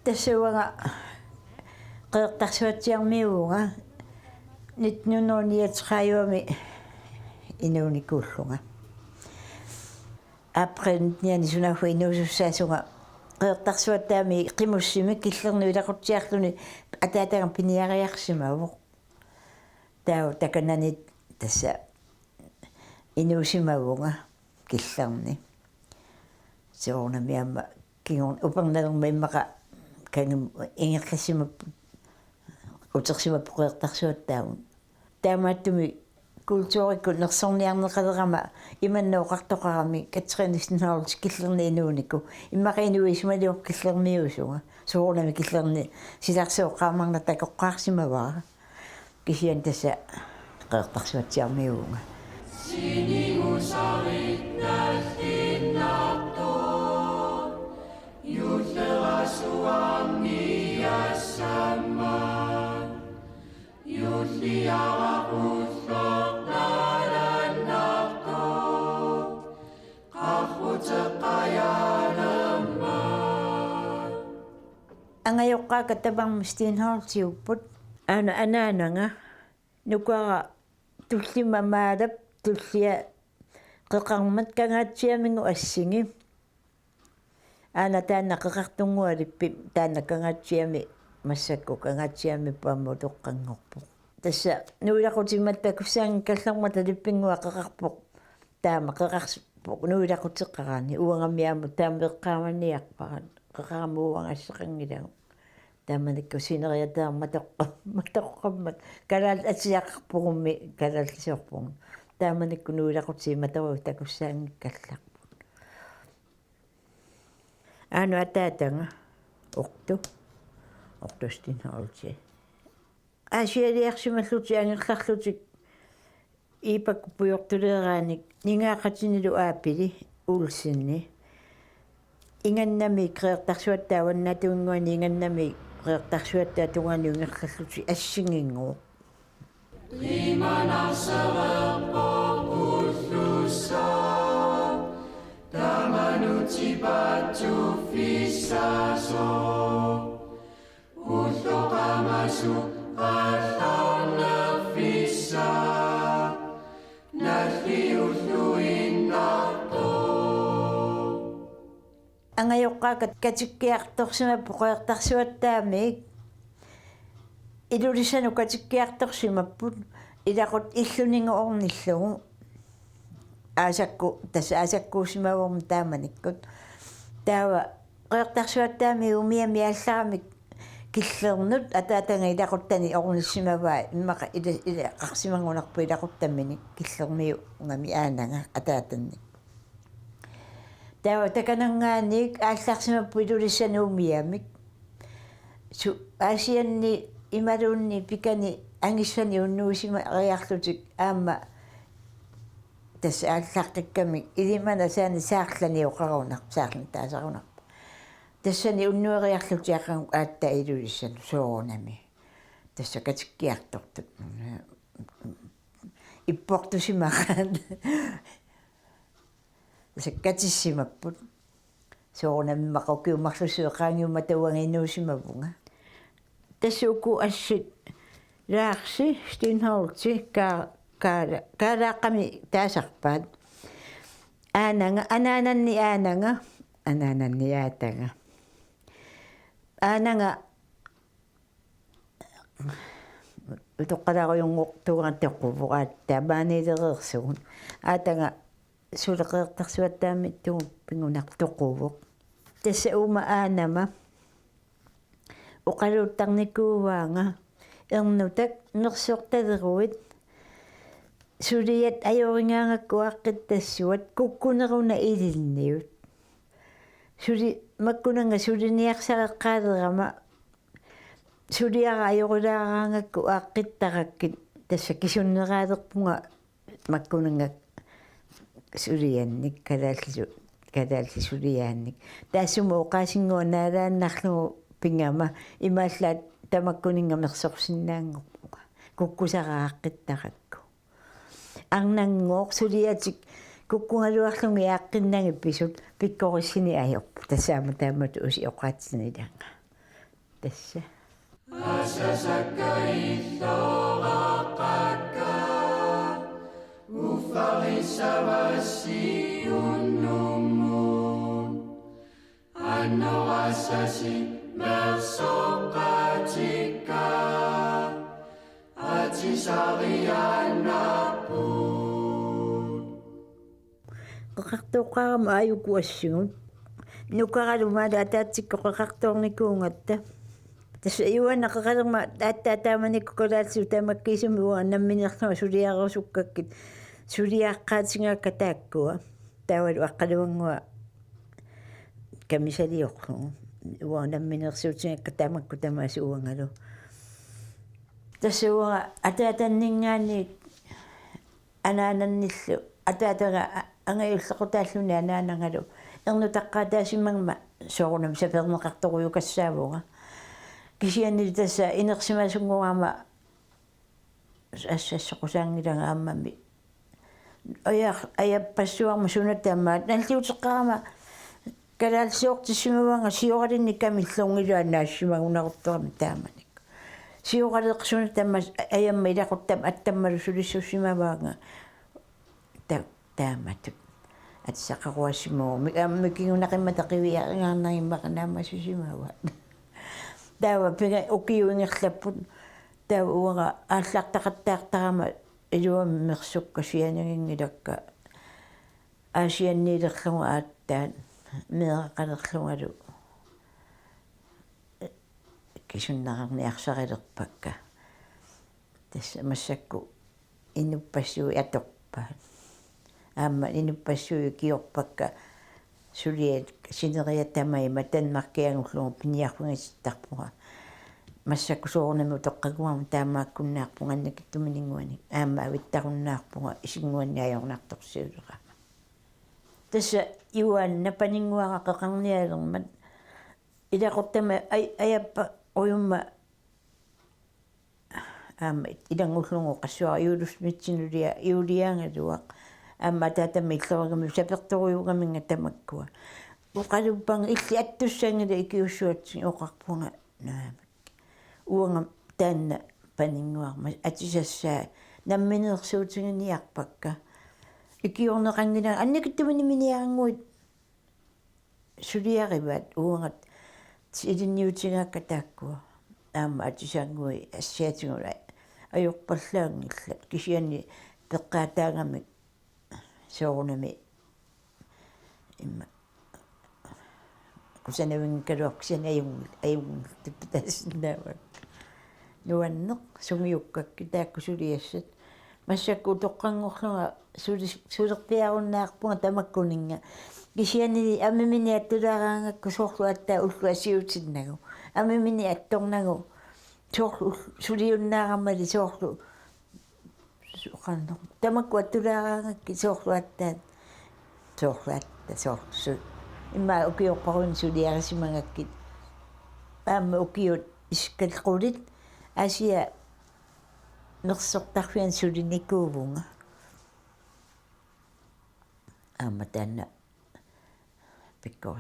тассуага qeertarsuatiarmiuga nitnununiatqaayuami inuunikууллунга апренниани сунаафу инуусуссаасунга qeertarsuataami qimussimi киллерну илақутсиарлуни атаатагам пиниариарсимавоқ таа такананит тасса инуусимавунга киллерни соорнамиамма кигун уперналерма иммақа кангим ингерлассимап утерсимап qeertarsuattaавун таамааттуми культуурикку нерсорниарнеқалерама иманнооқартоқарами катериниснералс киллерни инуунику иммақинуисмалиоқ киллермиусунга соорнами киллерни силарсооққаамарна такоққарсимаваа кисиан тасса qeertarsuatiarmiugunga Siningusarinnallinnarto yullerasuarniassamma yulliaraqulloqnalannarto qarruteqqayanerma ангаёққака табармистиинхаартиуппут анаанага нукара туллимамаалап туллиа qeqarmat kangaatiamингу ассинги ана таана qeqartungualippi таана kangaatiami массакку кангаатиами паамму тоққангорпу тасса нуилақутиматтакуссаанги каллармата липпингуа qeqarpoq таама qeqarspоq нуилақутеққараани уангамиааму таамеққааманиарпарат qeqaramууангассеқангилагу тааманикку синериатаама тоққаммат калаал атиақарпугумми калааллисиорпугу тааманикку нуилақутиматару такуссаанги калларпу ану атаатанга ортустинхаалти асиалиарсималлути ангерларлутик ипакку пуйортулерааник нингаақатинилу аапили уулсинни ингannami qeertarsuattaаваннатунгуани ингannami qeertarsuattaa тунгани унгерллути ассингингуу limanarsererpo ullussa tamanutipattu fissaso ulloqamasu qallarnerfissa nalliulluinnarto ангаёққаакат катиккиарторсимаппу qeertarsuattaамик илулисану катиккиарторсимаппут илақут иллунингуорниллугу аасакку тасса аасаккуусимаворм тааманиккут таава qeertarsuattaami умиами алларамик киллернут атаатанга илақуттани орниссимаваа иммақа ила қарсимангунарпу илақуттаммини киллермиу унгами аанага атаатанни таава таканангааник ааллаарсимаппу илулиссануумиамик су аасианни ималуунни пикани ангиссани уннуусима ариарлутик аама тасса ааллаартаккамик илимана саани саарлани оқарунар саарлан таасарунар тассани уннуариарлутиаққангу аатта илулиссану соорунами тасса катиккиартортут иппортусимараан саккатиссимаппут соорунами мақокиумарлусуеқаангиума тауангинуусимавунга тассуку ассит лаарси стинхаулти каалааққами таасарпаат аананни аатага аанага утоққаларуйунгортугартеққувораат таамаанилереерсугун аатага сулеқеэртарсуаттаами тугу пингунар тоқувоқ тасса ума аанама оқалуттарникууаанга эрнутак нерсуорталеруит сулият аёрингаангаккуаққит тассуат куккунеруна илинниут сули маккунанга сулиниарсареққаалерама сулиара аёрулаараангакку ааққиттараккит тасса кисуннераалерпунга маккунанга сулианник калаалли сулиаанник таассума оқаасингуанаалааннарлугу пингама имааллаат тамаккунингамерсорсиннаангорпуга куккусарааққиттаракку арнангоор сулиатик куккунгалуарлунги ааққиннанги писут пиккориссини аёрпу тассаама таамат уси оқаатсинилаанга тасса Asasakailloraqaka Ufarisavasi unnumun Annoasasi mersoqatika Atisarianapun qaqartuuqqaarama aayukuassugут нукаралумаала атаатсиккоқақарторникуунгатта тасса иуанна қақалерма тааттааманикку колаатсу тамаккисуми уа намминерлума сулиарусуккаккит сулиааққаатингаакка тааккуа таавалу аққалуангуа камисалиорлугу уа намминерсуутингакка таамакку тамаасууангалу тасса уа атаатаннингаани анаананниллу атаатага ангаюллақутааллуни анаанангалу эрнутаққаатаасиммагма соорунам сапернеқарторуйукассаавуга кисианни тасса инерсимасунгуаама ассассоқусаангилага аммами аяппассуарма сунатаамаат наллиутеққарама калаалсиортиссимаванга сиоралинни камиллунгилуа наассимагунарутторами тааманик сиоралеқсунатаама аямма илақуттам аттаммалу сулиссуссимаваанга тааматут атсақаруассимоо микигунақимма тақивиарингарнагиммақанаамасусимава таава пига укиуингерлаппут таава уага ааллартақаттаартарама илуами мерсуккасианагингилакка аасианниилерлуга ааттаат меэқалерлугалу кисуннарарниарсарилерпакка тасса массакку иннуппассуи аторпаат аама инуппассуи киорпакка сулиат синериатамай матанмаркиангуллугу пиниарфунгиттарпуга массакку соорнаму тоққагуарма таамааккуннаарпунганнакиттуминингуани аама авиттаруннаарпуга исингуанни аёрнарторсиулера тасса иуан напанингуара қеқарниалермат илақортама аяппа оюмма аама илангуллугу qassua иулусмитсинулиа иулиангалуақ аама таатамми иллорагами саперторуйугаминга тамаккуа уқалуппанга илли аттуссангила икиуссуатсин оқарпунга наамак уанга таанна панингуарма атисассаа намминерсуутингиниарпакка икиорнеқангила анникиттумини миниарангуит сулиариват уангат илинниутингаакка тааккуа аама атисангуи ассиатингула ajorpallaangilla kisianni peqqaataangamik soorunami imma kusanavingkaluarkisani ajung tippataassinnaavak nuanneq sumiukkakki taakkusuliassat массакку тоққангорлунга суlerpiarunnaarpunga tamakkuninga кисиани аммимини аттулаараангакку соорлу аттаа уллу асиутиннагу аммимини атторнагу соорлу сулиуннаараммали соорлу соқанно тамакку аттулаараангакки соорлу аттаат соорлу атта соорлу имма укиорпарун сулиарисимагаккит аама укиут искалқулит асия нерсортарфиан сулиникуувунга аама таанна пикко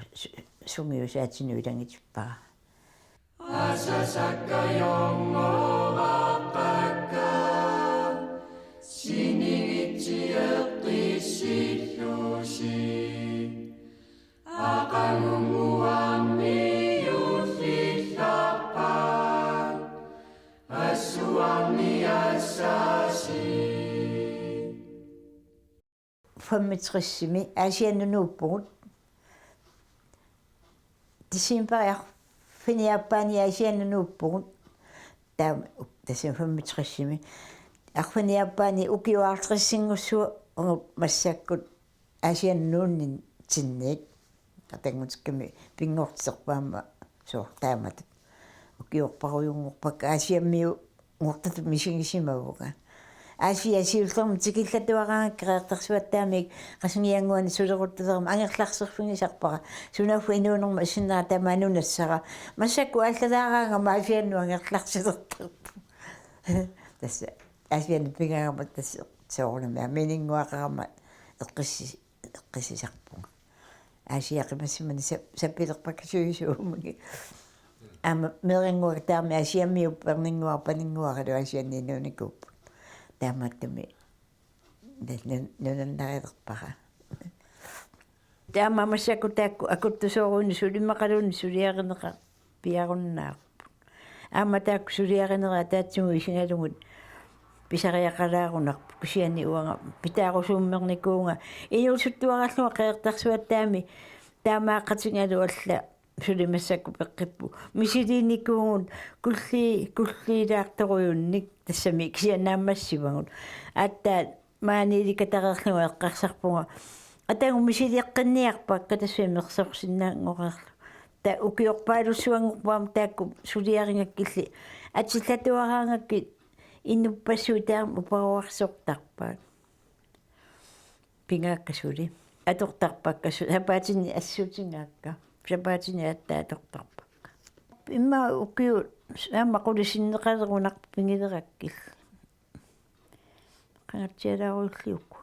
сумиусаатинуилангитиппара асасаккайонгораппакка синигитсиэққиссиллууси ақангуаммиуллилларпа ассуарниассааси фаммитрissimi аасианнунууппугут тисимпариар финиаппаани аасианнунууппугут таам тасим фаммитрissimi арфиниаппаани укиуаартриссингуссуа онгу массаккут аасианнуунни тинник атангутикками пингортисерпаама соортаамат укиорпаруйунгорпакка аасиаммиу ngortatu misingisimavuga асиасиуллерми тикиллатуараангакка реэртерсуаттаамик qasngianguani suleruttulerma анерларсерфигисарпара сунааффу инуунерма иссиннера тамаанунассара массакку ааллалаараанга маасианну ангерларсилертарпу тасса асиан пингаагама тасса соорнами аминингуақарама эққиссисарпунга асиақимассимани саппилерпакка суисуумаги Meringua taami asiami upperninguarpaninguaralu asianninuunikuppu. Taamattumi nunannarillerpara. Taama massaku taakku akuttusooruni sulimaqaluni suliarineqa piarunnaarpu. Aama taakku suliarineraa taatsugu isingalungut pisariaqalaarunarpu kusiani uanga pitaarusuummernikunga inuusuttuaralluga qeertarsuattaami taamaaqatingalu alla sulimassakku peqqippu misiliinnikuungut kulliilaartoruyunnik tassami kisiannaammassivangut aattaa maaniilikatareerluga eqqarsarpunga атагу мисилиэккинниарпакка тассуимерсорсиннаангорерлу та укиорпаалуссуангорпаам таакку сулиарингаккилли атиллатуараангакки иннуппассуу таам упаруарсортарпаат пингааккасули атортарпакка сапаатини ассуутингаакка сапаатини аттаа атортарпакка имма укиу аама qulissиннеқалерунарпу пингилераккил qangatsialaaruulliukku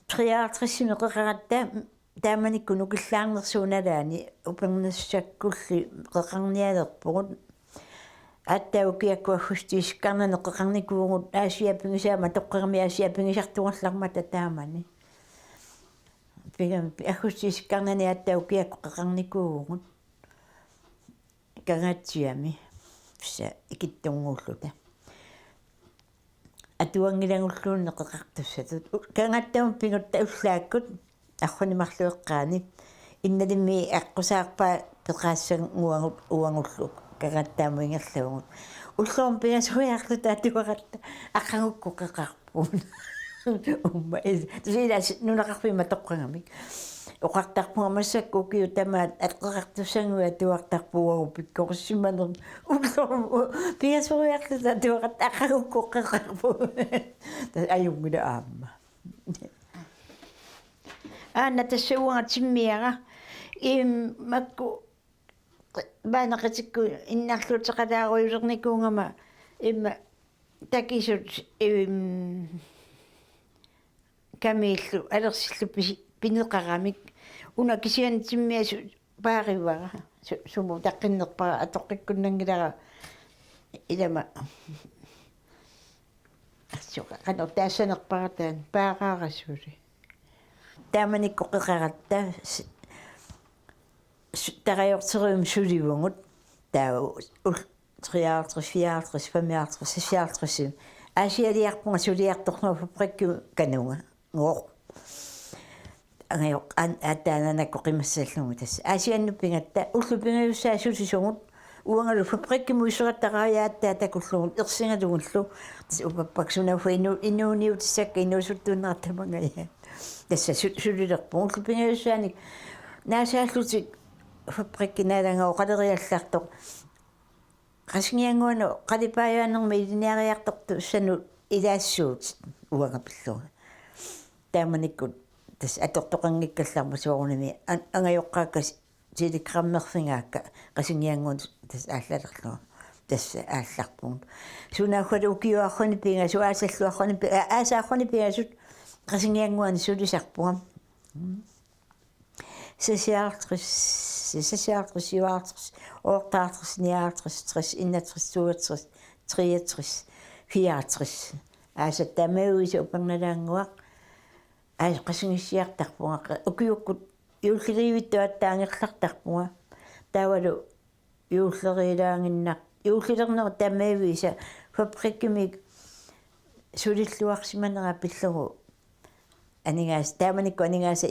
триаартриссимеқеқаратта тааманикку нукиллаарнерсууналаани упернессаккулли қеқарниалерпугут аттаукиаккуаггустиисккарнане қеқарникуугут аасиаппингисаама тоққерми аасиаппингисартугерларма татаамани пигам аггустиисккарнане аттаукиакку қеқарникуугут кагатсиами пса икиттунгууллута атуангилангуллуунне қеқартуссатут кангаттам пингутта уллааккут архунимарлуэққаани инналимми аққусаарпаа пеқаассаг уангуллу кагаттааму ингерлавгут уллуум пиасуяарлута атуаратта аққангукку қеқарпуун умма тусилас нунақарпима тоққангамик оқартарпуга массакку укиу тамаат аққеқартуссангуа туартарпуагу пиккориссиманер уллуум пиасуяарлута атуаратта аққангукку қеқарпу аюнгула аама аана тассууга тиммиара макку баанақатикку иннарлуутеқалааруйулерникуунгама имма такисут камиллу алерсиллу пинеқарамик уна кисиан тиммиасу пааривара суму таққиннерпара атоққиккуннангилара илама ассука канор таассанерпаратаан паагаарасули тааманикку қеқаратта тариортериум суливунгут таа 33 34 35 асиалиарпунга сулиарторнуа фабрикку канунга ngor angayok ataananakku qimassallungu tass aasiannupingatta ullupingayussaa susisungut uangalu fabrikkimu isugattaqaajaatta takullugut ersingalugullu tas upappaksuna inuuniu tissakka inuusuttuunnertamangaya tassa sulilerpu ullupingayussaanik naasaallutik fabrikkinaalangao qaleriallartoq qasngianguanu qalipaajuannermi iliniariartortu sanu ilaassuut uangapilluga тааманиккут тас аторторангиккалларма суоруними ангаёққааккас силикраммерфингаакка қасингиангуун тас ааллалерлуга тас аалларпугут сунааффалу укиуархуни пинга суаасаллуархуни аасаархуни пиасут қасингиангуани сулисарпуга сесиаартрис оортаартрис ниаартрис трис иннатрис суатрис триатрис фиаатрис аасаттамауиса уперналаангуақ qasingisiartarpunga ukiukkut iulleriivittuattaangерлартарpunga taavalu iulleriilaanginnaq iullilerner tamaaviisa fabrikkimik sulilluarsimanera pillugu aningaas taamanikku aningaasa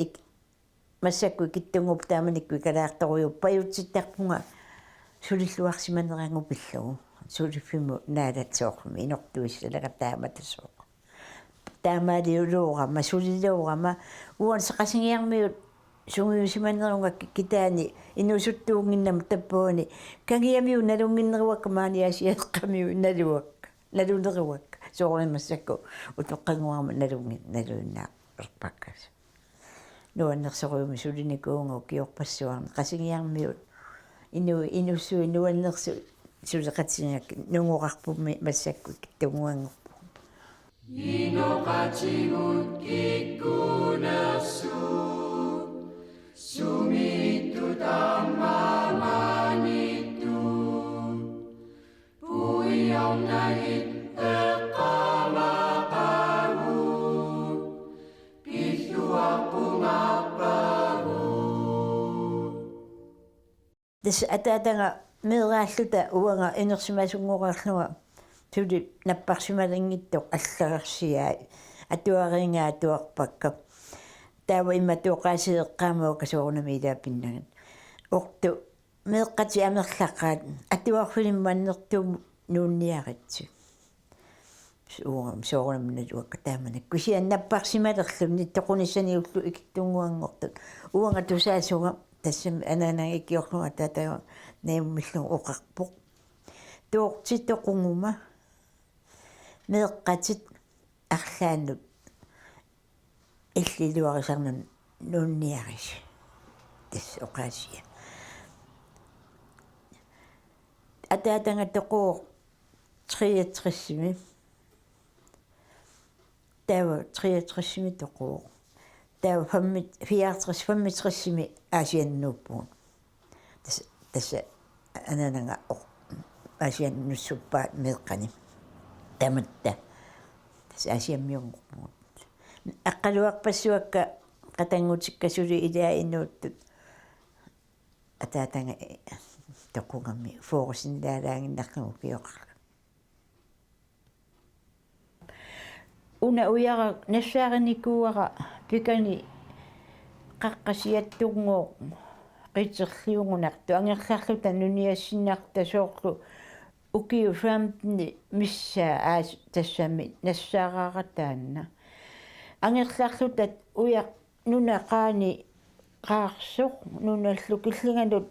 массакку киттунгуп тааманикку калаарторуйуппаюутситтарпунга сулиллуарсиманерангу пиллугу сулиффиму наалатсоорми инортуиссалага тааматасоо таамаалиулуурама сулилуурама уан сеқасингиармиут сунгиусиманерунга китаани инусуттуунгиннам таппууни кагиамиу налунгиннеруакка маниасиаққамиу налунеруак сооримассакку утоққангуарма налууннаа ерпаккас нуаннерсоруми сулиникуунга киорпассуарна қасингиармиут инуссуи нуаннерсу сулеқатсингак нунгорарпумми массакку киттунгуангорпу Inokatsingut kikkunasu sumittu tammamanitu тас атаатанга меэрааллута уанга инерсимасунгорарлуга тули наппарсималингиттоқ аллагарсиаа атуарингаа туарпакка таава имма туоқаасиеққаамаа касоорнами илааппиннагат орту меэққати амерлаққаат атуарфилимманнертуум нуунниаритсу уурам соорнамна туакка тааманак кусианнаппарсималерлунни тоқуниссаниуллу икиттунгуангортут уанга тусаасуга тассам анаанаа икиорлуга таатаа наиммиллу оқарпоқ туортитоқунгума меэққатит арлааннут иллилуарисарнун нуунниарис тас оқаасия атаатанга тоқоо 63-ми таава 63-ми тоқоо таава 64-ми аасианнууппуун тас ананага аасианнуссуппаат меэққани таматта тас аасиаммиунгорпуут аққалуарпассуакка қатангутиккасули илаинууттут атаатанга тоқунгамми фоорсинлаалаангиннарлугу киоқарла уна уяра нассаариникууара пикани қаққасиаттунгоо қитерлиунгунарту ангерларлута нуниассиннаарта соорлу укиу фамтни миссаа аас тассами нассаарааратаанна ангерларлутат уя нунақаани қаарсоқ нуналлу киллингалут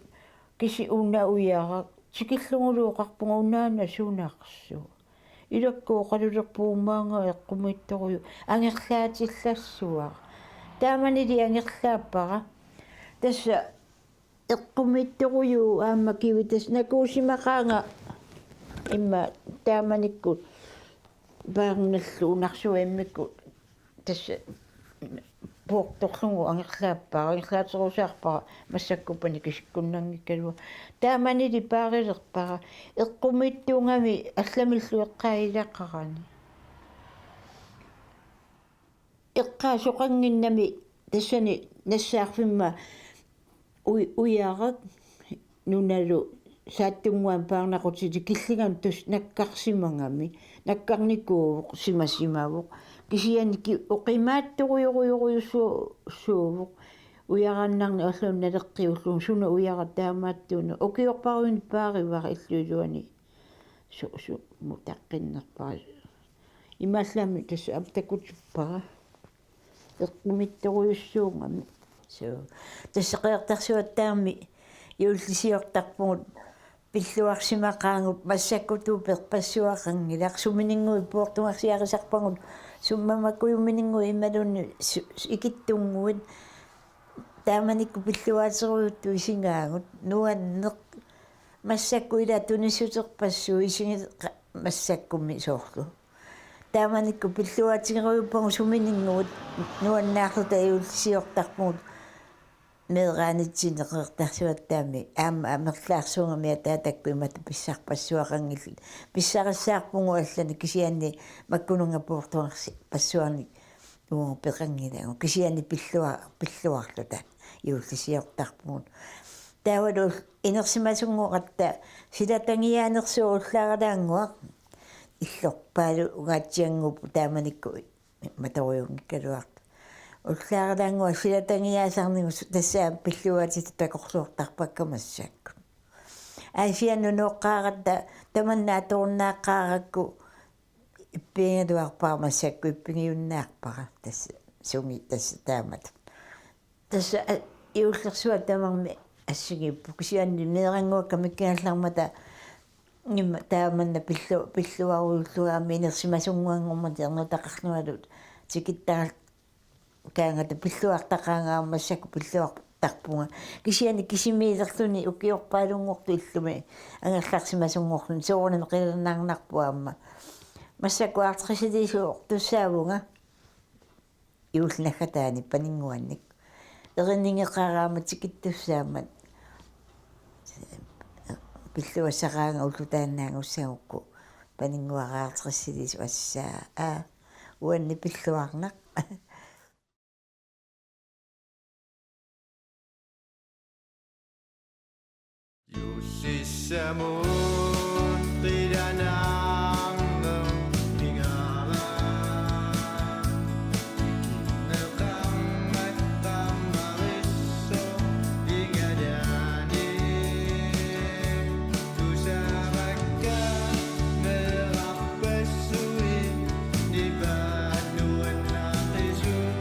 киси уна уяра тикиллугулууқарпунга унаана суунаарсуу илаккуу қалулерпуумаанга эққумитторую ангерлаатиллассуар тааманили ангерлааппара тасса эққумитторую аама кивитас накуусимақаанга имма тааманиккут баарналлу унарсуэммиккут тасса пуорторлугу ангерлааппара ангерлаатерусаарпара массаккупани кискуннангиккалуа тааманили паарилерпара эққумиттуунгами алламиллу эққаилаққарани эққаасоқангиннами тассани нассаарфимма уярак нуналу сааттунгуан паарнақутити киллиган тус наккарсимангами наккарникуу симасимавоқ кисианики оқимаатторуйоруйоруйуссуувоқ уярааннарни орлуунналеққиуллун суна уяра таамааттууну окиорпаруин пааривара иллуилуани су мутаққиннерпара имааллами тасса аптакутиппара эққумитторуйуссуунгами су тассақиартарсуаттаарми юуллисиортарпугут пиллуарсимақаангут массаккутуу перпассуақангилақ суминингуи пуортунгарсиарисарпагут суммамаккуйумминингуи ималунни икиттунгуит тааманикку пиллуаатеруйутту исингаагут нуаннеқ массаккуила тунисутерпассуу исиги массаккуми соорлу тааманикку пиллуаатигеруйуппагу суминингуут нуаннаарлута юуллисиортарпугут меэраанитсинеқертарсуаттаами аама амерлаарсуунгами атаатакку имата писсарпассуақангилл писсариссаарпугу аллани кисианни маккунунга пуортуарси пассуарни уу пеқангилагу кисианни пиллуарлута юуллисиортарпугут таавалу инерсимасунгуқатта силатангиаанерсуу уллааралаангуа иллорпаалу угаатсиангупу тааманикку маториунгиккалуарта уллааралаангуа силатангиаасарнигу тассаа пиллуатит такорлуортарпаккамассаакку аасианну ноққааратта таманнааторуннааққааракку иппингалуарпаамассакку иппигиуннаарпара тасса сунги тасса таамат тасса иуллерсуа тамарми ассигиппу кисианни неерангуакка миккиаллармата нимма тааманна пиллуаруйуллугаами инерсимасунгуангорма тернутақарлуалут тикиттаа каангата пиллуартақаангаамассаку пиллуартарпунга кисиани кисимиилерлуни укиорпаалунгорту иллуми ангерларсимасунгорлун соорнами қилернаарнарпуаама массаку аартрисилисуу туссаавунга иулнаггатаани панингуанник эриннингеқараама тикиттуссаамат пиллуассақаанга уллутаанаангуссагукку панингуараартрисилису ассаа уанни пиллуарнақ Jussi mun pidänään minä Nelkamme kammarissa ingedäni Tusäväkkää me rappessui Nipät nuenna isu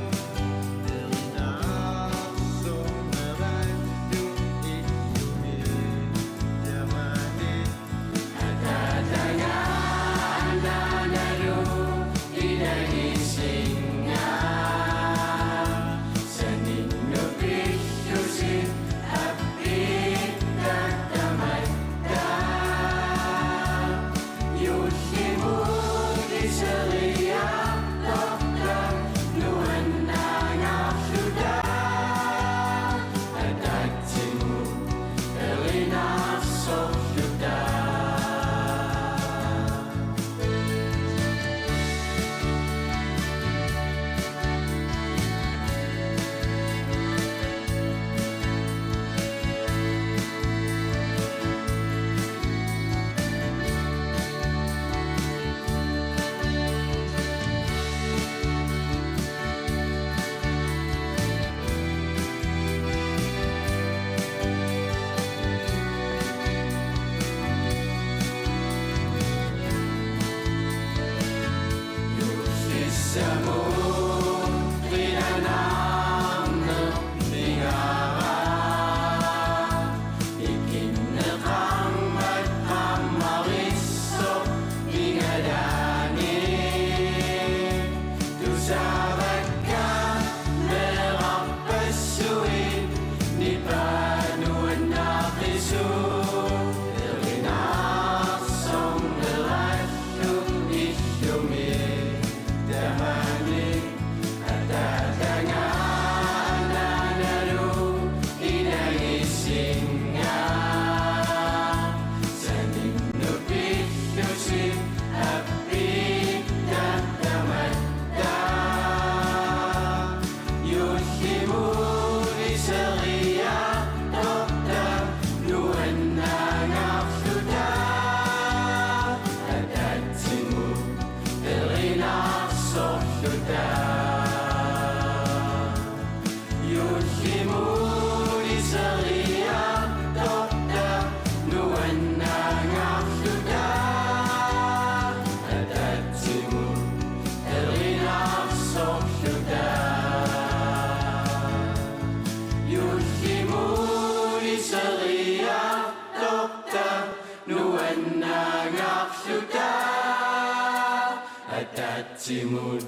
Tatsimut,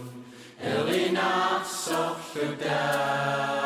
Elina Sohtuda.